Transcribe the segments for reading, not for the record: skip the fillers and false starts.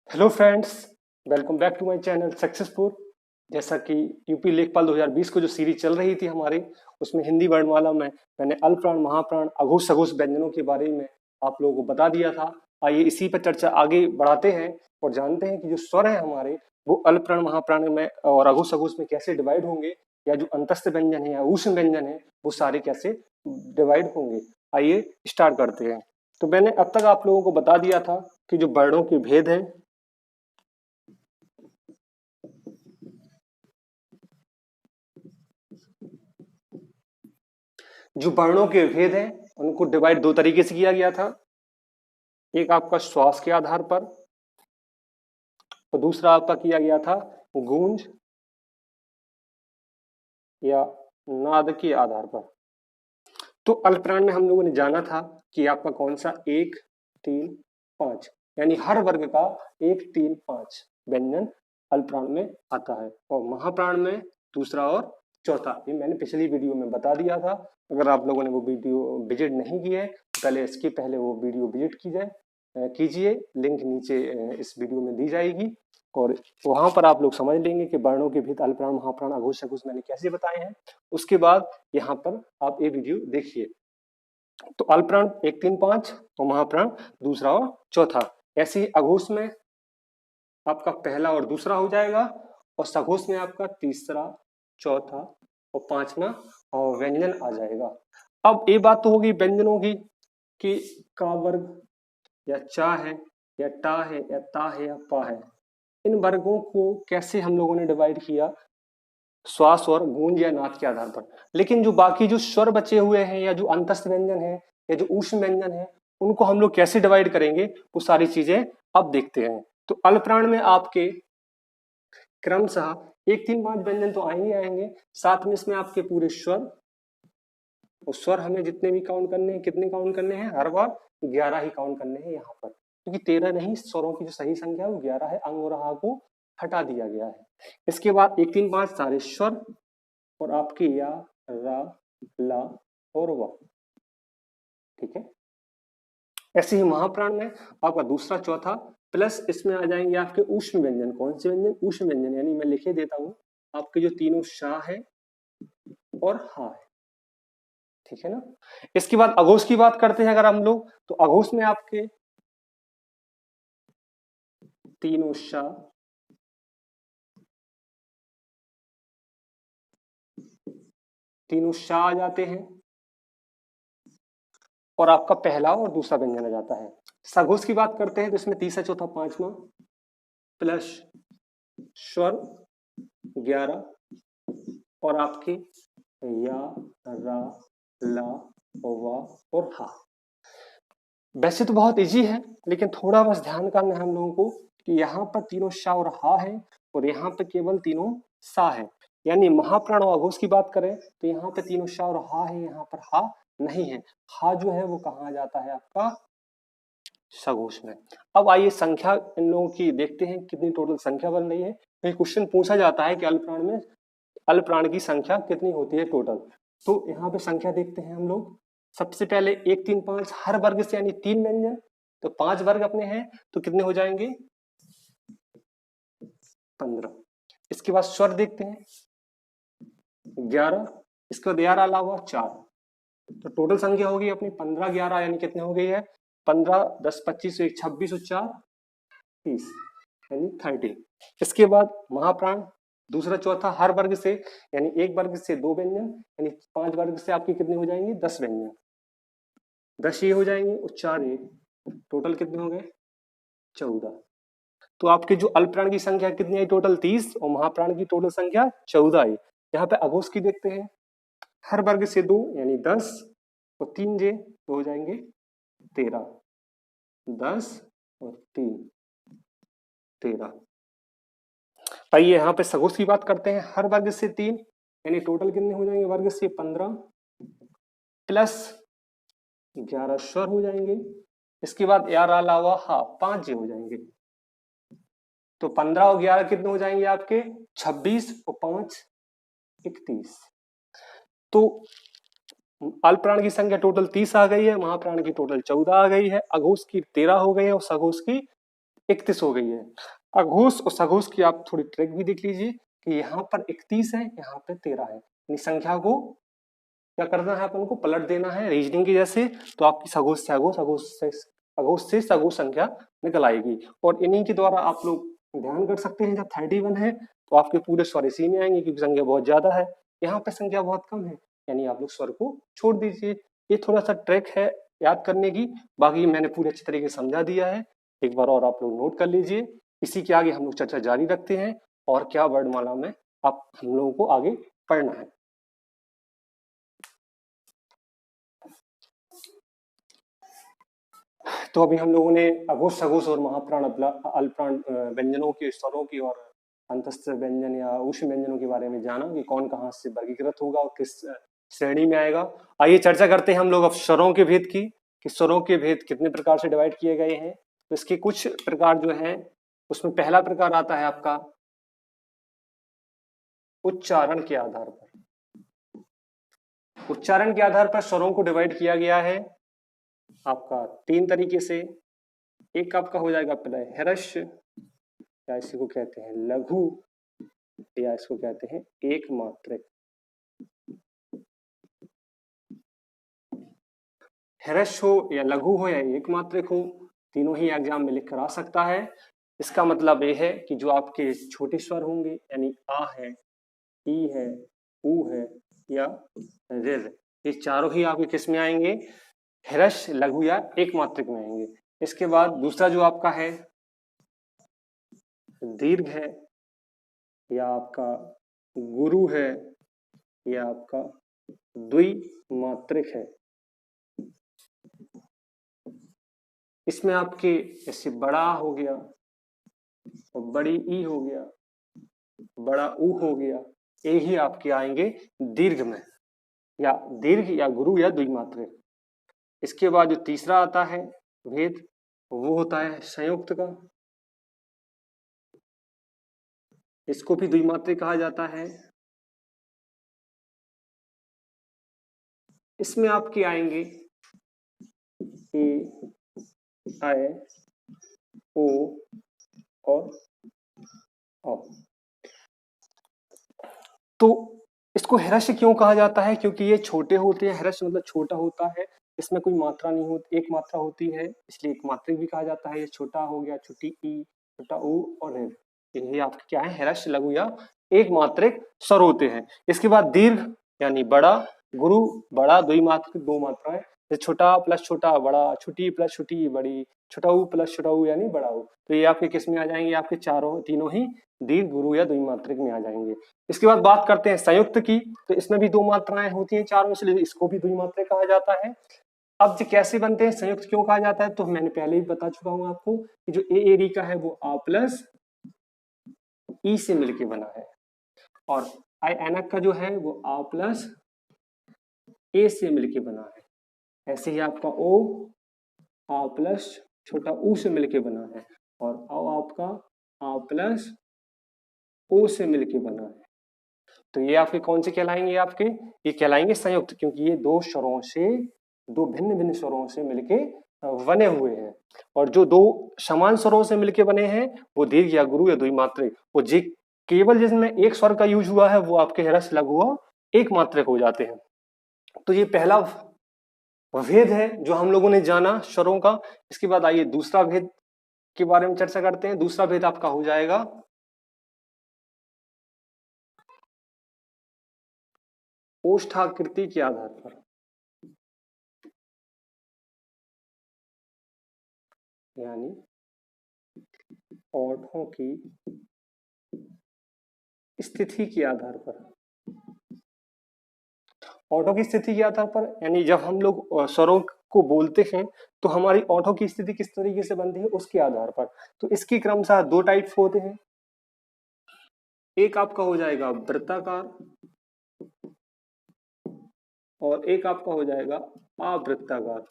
Hello friends, welcome back to my channel successful. जैसा कि UP लेखपाल 2020 को जो सीरीज चल रही थी हमारी, उसमें हिंदी वर्णमाला में मैंने अल्पप्राण, महाप्राण, अघोष सघोष व्यंजनों के बारे में आप लोगों को बता दिया था। आइए इसी पर चर्चा आगे बढ़ाते हैं और जानते हैं कि जो स्वर है हमारे वो अल्पप्राण, महाप्राण में और अघोष सघोष में कैसे डिवाइड होंगे, या जो अंतस्थ व्यंजन है या ऊष्म व्यंजन है वो सारे कैसे डिवाइड होंगे। आइए स्टार्ट करते हैं। तो मैंने अब तक आप लोगों को बता दिया था कि जो वर्णों के भेद है, जो वर्णों के भेद हैं उनको डिवाइड दो तरीके से किया गया था। एक आपका श्वास के आधार पर और दूसरा आपका किया गया था गूंज या नाद के आधार पर। तो अल्पप्राण में हम लोगों ने जाना था कि आपका कौन सा 1, 3, 5 यानी हर वर्ग का 1, 3, 5 व्यंजन अल्पप्राण में आता है, और महाप्राण में दूसरा और चौथा। ये मैंने पिछली वीडियो में बता दिया था। अगर आप लोगों ने वो वीडियो विजिट नहीं की है तो पहले इसके पहले वो वीडियो विजिट कीजिए। लिंक नीचे इस वीडियो में दी जाएगी और वहां पर आप लोग समझ लेंगे कि वर्णों के भेद अल्पप्राण, महाप्राण, अघोष सघोष मैंने कैसे बताए हैं। उसके बाद यहाँ पर आप ये वीडियो देखिए। तो अल्पप्राण 1, 3, 5 और महाप्राण दूसरा और चौथा। ऐसे ही अघोष में आपका पहला और दूसरा हो जाएगा, और सघोष में आपका तीसरा, चौथा और पांचवा और व्यंजन आ जाएगा। अब ये बात तो होगी व्यंजनों की कि का वर्ग या चा है या टा है या ता है या पा है, इन वर्गों को कैसे हम लोगों ने डिवाइड किया, श्वास और गूंज या नाद के आधार पर। लेकिन जो बाकी जो स्वर बचे हुए हैं या जो अंतस्थ व्यंजन है या जो ऊष्म व्यंजन है, उनको हम लोग कैसे डिवाइड करेंगे वो सारी चीजें अब देखते हैं। तो अल्पप्राण में आपके क्रमशः 1, 3, 5 व्यंजन तो आएंगे, साथ में इसमें आपके पूरे स्वर, और स्वर हमें जितने भी काउंट करने हैं, कितने काउंट करने हैं, हर बार 11 ही काउंट करने हैं यहाँ पर, क्योंकि 13 नहीं, स्वरों की जो सही संख्या है वो 11 है। अंग और आहा को हटा दिया गया है। इसके बाद 1, 3, 5 सारे स्वर और आपके या, रा, ला और वा। ठीक है। ऐसे ही महाप्राण में आपका दूसरा, चौथा प्लस इसमें आ जाएंगे आपके ऊष्म व्यंजन। कौन से व्यंजन? ऊष्म व्यंजन, यानी मैं लिखे देता हूं आपके जो तीनों शाह है और हा है। ठीक है ना। इसके बाद अघोष की बात करते हैं अगर हम लोग, तो अघोष में आपके तीनों शाह, तीनों शाह आ जाते हैं, और आपका पहला और दूसरा व्यंजन आ जाता है। सघोष की बात करते हैं तो इसमें तीसरा, चौथा, पांचवा प्लस स्वर 11 और आपके या, रा, ला, वा और हा। वैसे तो बहुत इजी है, लेकिन थोड़ा बस ध्यान करना है हम लोगों को कि यहाँ पर तीनों शा और हा है और यहाँ पे केवल तीनों सा है। यानी महाप्राण और अघोष की बात करें तो यहाँ पे तीनों शा और हा है, यहाँ पर हा नहीं है। हा जो है वो कहाँ आ जाता है आपका सघोष में। अब आइए संख्या इन लोगों की देखते हैं, कितनी टोटल संख्या बन रही है। तो क्वेश्चन पूछा जाता है कि अल्पप्राण में अल्पप्राण की संख्या कितनी होती है टोटल। तो यहाँ पे संख्या देखते हैं हम लोग। सबसे पहले 1, 3, 5 हर वर्ग से यानी 3 व्यंजन, तो 5 वर्ग अपने हैं तो कितने हो जाएंगे? 15। इसके बाद स्वर देखते हैं 11, इसके बाद यार अलावा 4, तो टोटल संख्या होगी अपनी 15, 11 यानी कितने हो गई है? 15, 10, 25, 1, 26 और 4, 30 यानी 30। इसके बाद महाप्राण दूसरा, चौथा हर वर्ग से, यानी एक वर्ग से 2 व्यंजन, यानी 5 वर्ग से आपके कितने हो जाएंगे? 10 व्यंजन, 10 ये हो जाएंगे और 4 ये, टोटल कितने हो गए? 14। तो आपके जो अल्पप्राण की संख्या कितनी आई टोटल? 30, और महाप्राण की टोटल संख्या 14 आई। यहाँ पे अघोष की देखते हैं, हर वर्ग से 2 यानी 10 और 3 जे तो हो जाएंगे 13, 10 और 3, 13। आइए यहाँ पे सघोष की बात करते हैं, हर वर्ग से 3 यानी टोटल कितने हो जाएंगे? वर्ग से 15 प्लस 11 स्वर हो जाएंगे। इसके बाद यार अलावा हा 5 जे हो जाएंगे, तो 15 और 11 कितने हो जाएंगे आपके? 26 और 5, 31। तो अल्पप्राण की संख्या टोटल 30 आ गई है, महाप्राण की टोटल 14 आ गई है, अघोष की 13 हो गई है और सघोष की 31 हो गई है। अघोष और सघोष की आप थोड़ी ट्रिक भी देख लीजिए कि यहाँ पर 31 है, यहाँ पे 13 है, यानी संख्या को क्या करना है, अपन को पलट देना है रीजनिंग की जैसे, तो आपकी सघोष से अघोष, अघोष से सघोष संख्या निकल आएगी। और इन्हीं के द्वारा आप लोग ध्यान कर सकते हैं, जब 31 है तो आपके पूरे स्वर इसी में आएंगे क्योंकि संख्या बहुत ज्यादा है, यहाँ पे संख्या बहुत कम है, यानी आप लोग स्वर को छोड़ दीजिए। ये थोड़ा सा ट्रिक है याद करने की, बाकी मैंने पूरे अच्छी तरीके से समझा दिया है, एक बार और आप लोग नोट कर लीजिए। इसी के आगे हम लोग चर्चा जारी रखते हैं और क्या वर्णमाला में आप हम लोगों को आगे पढ़ना है। तो अभी हम लोगों ने अघोष सघोष और महाप्राण अल्पप्राण व्यंजनों के स्वरों की और अंतस्थ व्यंजन या उष्ण व्यंजनों के बारे में जाना कि कौन कहाँ से वर्गीकृत होगा और किस श्रेणी में आएगा। आइए चर्चा करते हैं हम लोग अब स्वरों के भेद की, कि स्वरों के भेद कितने प्रकार से डिवाइड किए गए हैं। तो इसके कुछ प्रकार जो हैं, उसमें पहला प्रकार आता है आपका उच्चारण के आधार पर। उच्चारण के आधार पर स्वरों को डिवाइड किया गया है आपका 3 तरीके से। एक आपका हो जाएगा पहले ह्रस्व, या इसको कहते हैं लघु, या इसको कहते हैं एक मात्रिक। ह्रस्व हो या लघु हो या एक मात्रिक हो, तीनों ही एग्जाम में लिख कर आ सकता है। इसका मतलब ये है कि जो आपके छोटे स्वर होंगे, यानी आ है, ई है, ऊ है या रिर, ये चारों ही आपके किस में आएंगे, ह्रस्व, लघु या एक मात्रिक में आएंगे। इसके बाद दूसरा जो आपका है दीर्घ है, या आपका गुरु है, या आपका द्विमात्रिक है। इसमें आपके जैसे बड़ा हो गया, और बड़ी ई हो गया, बड़ा ऊ हो गया, ये ही आपके आएंगे दीर्घ में, या दीर्घ या गुरु या द्विमात्रिक। इसके बाद जो तीसरा आता है भेद, वो होता है संयुक्त का, इसको भी द्विमात्रिक कहा जाता है। इसमें आपके आएंगे ए, आई, ओ और औ। तो इसको ह्रस्व क्यों कहा जाता है, क्योंकि ये छोटे होते हैं, ह्रस्व मतलब छोटा होता है, इसमें कोई मात्रा नहीं होती, एक मात्रा होती है, इसलिए एक मात्रिक भी कहा जाता है। ये छोटा हो गया, छोटी ई, छोटा ऊ और ऋ, ये आपके क्या है, ह्रस्व, लघु या एक मात्रिक स्वर होते हैं। इसके बाद दीर्घ यानी बड़ा, गुरु बड़ा, द्विमात्रिक दो मात्राएं, छोटा प्लस छोटा बड़ा, छोटी प्लस छोटी बड़ी, छोटा ऊ प्लस छोटा ऊ यानी बड़ा ऊ। तो ये आपके किस में आ जाएंगे, आपके चारों तीनों ही दीर्घ, गुरु या द्विमात्रिक में आ जाएंगे। इसके बाद बात करते हैं संयुक्त की, तो इसमें भी दो मात्राएं होती हैं चारों, इसलिए इसको भी द्विमात्रिक कहा जाता है। अब जो कैसे बनते हैं, संयुक्त क्यों कहा जाता है, तो मैंने पहले ही बता चुका हूं आपको कि जो ए री का है वो आ प्लस ई से मिलके बना है, और आई एनक का जो है वो आ प्लस ए से मिलके बना है। ऐसे ही आपका ओ आ प्लस छोटा ऊ से मिलके बना है, और औ आपका आ प्लस ओ से मिलके बना है। तो ये आपके कौन से कहलाएंगे, आपके ये कहलाएंगे संयुक्त, क्योंकि ये दो स्वरों से, दो भिन्न भिन्न स्वरों से मिलके बने हुए हैं। और जो दो समान स्वरों से मिलके बने हैं वो दीर्घ या गुरु या द्विमात्रिक, वो जी केवल जिसमें एक स्वर का यूज हुआ है वो आपके ह्रस्व, लघु और एक मात्रिक हो जाते हैं। तो ये पहला भेद है जो हम लोगों ने जाना स्वरों का। इसके बाद आइए दूसरा भेद के बारे में चर्चा करते हैं। दूसरा भेद आपका हो जाएगा ओष्ठाकृति के आधार पर, यानी ओठों की स्थिति के आधार पर। ओठों की स्थिति के आधार पर यानी जब हम लोग स्वरों को बोलते हैं तो हमारी ओठों की स्थिति किस तरीके से बनती है उसके आधार पर। तो इसकी क्रमशः दो टाइप होते हैं, एक आपका हो जाएगा वृत्ताकार और एक आपका हो जाएगा अवृत्ताकार।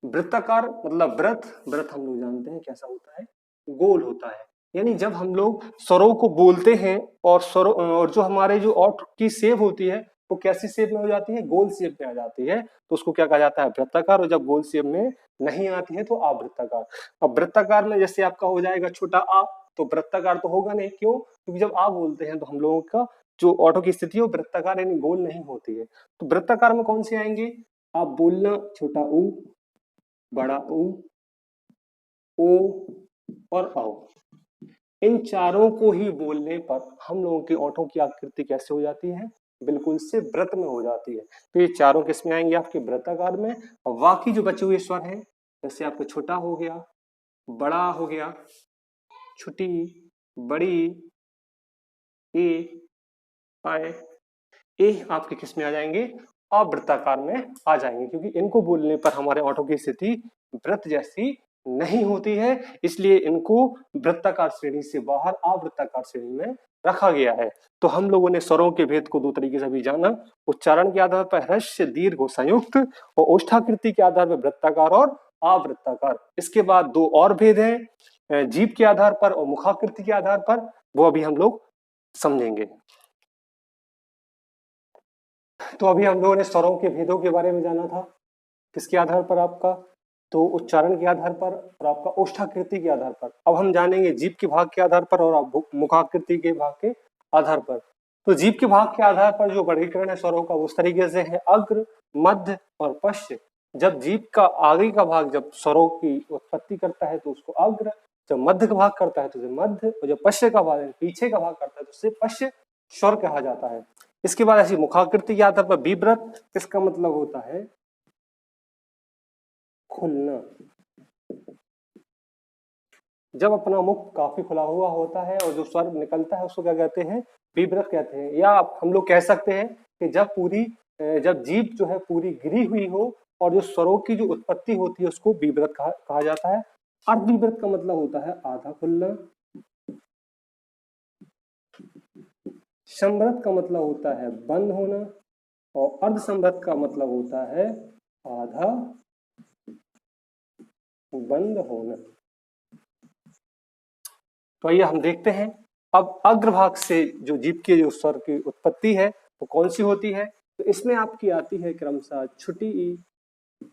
वृत्ताकार मतलब व्रत हम लोग जानते हैं कैसा होता है, गोल होता है। यानी जब हम लोग स्वरों को बोलते हैं और स्वरों और जो हमारे जो ओठ की शेप होती है वो कैसी शेप में हो जाती है, गोल शेप में आ जाती है, तो उसको क्या कहा जाता है, वृत्ताकार। और जब गोल शेप में नहीं आती है तो आवृत्ताकार। अब वृत्ताकार में जैसे आपका हो जाएगा छोटा आ, तो वृत्ताकार तो होगा नहीं, क्यों, क्योंकि जब आ बोलते हैं तो हम लोगों का जो ऑटो की स्थिति है वो वृत्ताकार यानी गोल नहीं होती है। तो वृत्ताकार में कौन से आएंगे, आप बोलना, छोटा ऊ, बड़ा ऊ, ओ और औ। इन चारों को ही बोलने पर हम लोगों के ओठों की आकृति कैसे हो जाती है, बिल्कुल से वृत्त में हो जाती है। तो ये चारों किस में आएंगे, आपके वृत्ताकार में। और बाकी जो बचे हुए स्वर हैं, जैसे आपको छोटा हो गया, बड़ा हो गया, छोटी, बड़ी, ए, आए, ए आपके किस में आ जाएंगे, अवृत्ताकार में आ जाएंगे, क्योंकि इनको बोलने पर हमारे ओठों की स्थिति वृत्त जैसी नहीं होती है, इसलिए इनको वृत्ताकार श्रेणी से बाहर अवृत्ताकार श्रेणी में रखा गया है। तो हम लोगों ने स्वरों के भेद को दो तरीके से भी जाना, उच्चारण के आधार पर ह्रस्व दीर्घ संयुक्त, और ओष्ठाकृति के आधार पर वृत्ताकार और अवृत्ताकार। इसके बाद दो और भेद हैं, जीभ के आधार पर और मुखाकृति के आधार पर, वो अभी हम लोग समझेंगे। तो अभी हम लोगों ने स्वरों के भेदों के बारे में जाना था, किसके आधार पर, आपका तो उच्चारण के आधार पर और आपका ओष्ठाकृति के आधार पर। अब हम जानेंगे जीभ के भाग के आधार पर और मुखाकृति के भाग के आधार पर। तो जीभ के भाग के आधार पर जो वर्गीकरण है स्वरों का उस तरीके से है, अग्र, मध्य और पश्च। जब जीभ का आगे का भाग जब स्वरों की उत्पत्ति करता है तो उसको अग्र, जब मध्य का भाग करता है तो उसे मध्य, और जब पश्च का भाग पीछे का भाग करता है तो उसे पश्च स्वर कहा जाता है। इसके बाद ऐसी मुखाकृति के आधार पर विव्रत, इसका मतलब होता है खुलना। जब अपना मुख काफी खुला हुआ होता है और जो स्वर निकलता है उसको क्या कहते हैं, विव्रत कहते हैं। या हम लोग कह सकते हैं कि जब जीभ जो है पूरी गिरी हुई हो और जो स्वरों की जो उत्पत्ति होती है उसको विव्रत कहा जाता है। अर्धविव्रत का मतलब होता है आधा खुलना। संवृत का मतलब होता है बंद होना, और अर्धसंवृत का मतलब होता है आधा बंद होना। तो आइए हम देखते हैं अब अग्रभाग से जो जीभ के जो स्वर की उत्पत्ति है वो कौन सी होती है। तो इसमें आपकी आती है क्रमशः छोटी ई,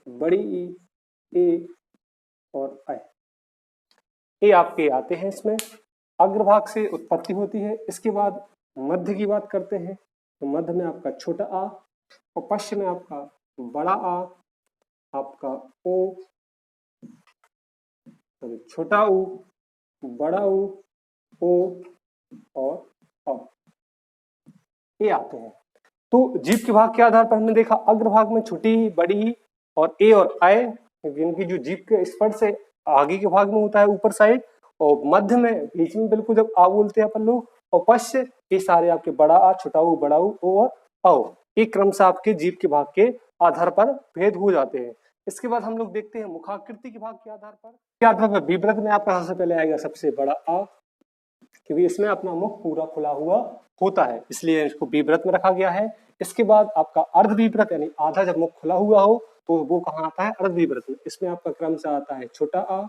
बड़ी ई, ए और ऐ। ये आपके आते हैं, इसमें अग्रभाग से उत्पत्ति होती है। इसके बाद मध्य की बात करते हैं, तो मध्य में आपका छोटा आ, और पश्चिम में आपका बड़ा आ, आपका ओ, छोटा ऊ, बड़ा ऊ, ओ और औ, ये आते हैं। तो जीभ के भाग के आधार पर हमने देखा अग्रभाग में छोटी, बड़ी और ए और आय, इनकी जो जीभ के स्पर्श से आगे के भाग में होता है ऊपर साइड, और मध्य में बीच में बिल्कुल जब आ बोलते हैं अपन लोग, और पश्च ये सारे आपके बड़ा आ, छोटा ऊ, बड़ा ऊ, ओ और औ। एक क्रम से आपके जीभ के भाग के आधार पर भेद हो जाते हैं। इसके बाद हम लोग देखते हैं मुखाकृति के भाग के आधार पर। विव्रत में आपका सबसे पहले आएगा सबसे बड़ा आ, क्योंकि इसमें अपना मुख पूरा खुला हुआ होता है इसलिए इसको विव्रत में रखा गया है। इसके बाद आपका अर्धविव्रत यानी आधा जब मुख खुला हुआ हो तो वो कहाँ आता है, अर्धविव्रत में। इसमें आपका क्रम से आता है छोटा आ,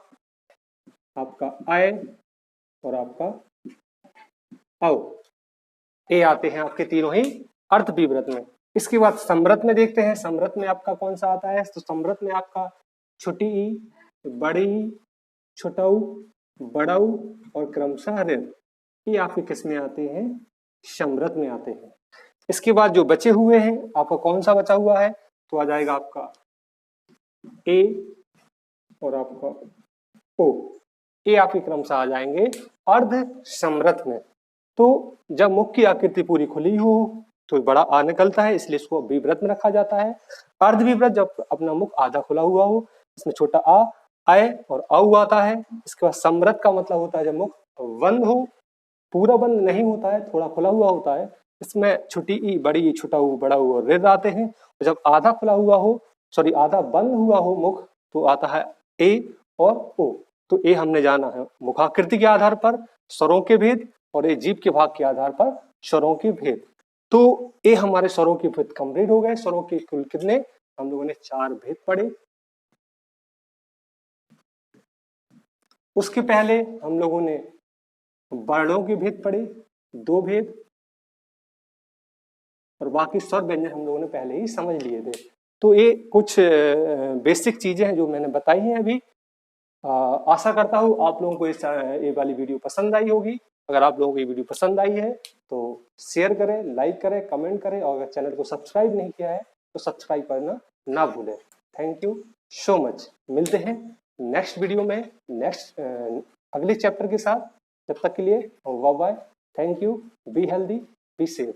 आपका आय और आपका औ, ये आते हैं आपके तीनों ही अर्धविव्रत में। इसके बाद समृत में देखते हैं, समृत में आपका कौन सा आता है, तो समृत में आपका छोटी ई, बड़ी ई, छोटा ऊ, बड़ा ऊ और क्रमशः ऋ, ये आपके किस में आते हैं, समृत में आते हैं। इसके बाद जो बचे हुए हैं आपका कौन सा बचा हुआ है, तो आ जाएगा आपका ए और आपका ओ, ये आपके क्रमशः आ जाएंगे अर्ध समृत में। तो जब मुख की आकृति पूरी खुली हो तो बड़ा आ निकलता है इसलिए इसको विव्रत में रखा जाता है। अर्धविव्रत जब अपना मुख आधा खुला हुआ हो, इसमें छोटा आ, आय और औ आता है। इसके बाद समृत का मतलब होता है जब मुख बंद हो, पूरा बंद नहीं होता है, थोड़ा खुला हुआ होता है, इसमें छोटी ई, बड़ी ई, छोटा ऊ, बड़ा ऊ और ऋ आते हैं। और जब आधा खुला हुआ हो, सॉरी आधा बंद हुआ हो मुख, तो आता है ए और ओ। तो ए हमने जाना है मुखाकृति के आधार पर स्वरों के भेद, और ए जीभ के भाग के आधार पर स्वरों के भेद। तो ये हमारे स्वरों के भेद कंप्लीट हो गए। स्वरों के कुल कितने, हम लोगों ने 4 भेद पढ़े। उसके पहले हम लोगों ने वर्णों के भेद पढ़े, 2 भेद, और बाकी स्वर व्यंजन हम लोगों ने पहले ही समझ लिए थे। तो ये कुछ बेसिक चीजें हैं जो मैंने बताई हैं अभी। आशा करता हूँ आप लोगों को ये वाली वीडियो पसंद आई होगी। अगर आप लोगों को ये वीडियो पसंद आई है तो शेयर करें, लाइक करें, कमेंट करें, और अगर चैनल को सब्सक्राइब नहीं किया है तो सब्सक्राइब करना ना भूलें। Thank you so much. मिलते हैं नेक्स्ट वीडियो में नेक्स्ट अगले चैप्टर के साथ। जब तक के लिए bye bye. Thank you. Be healthy, be safe.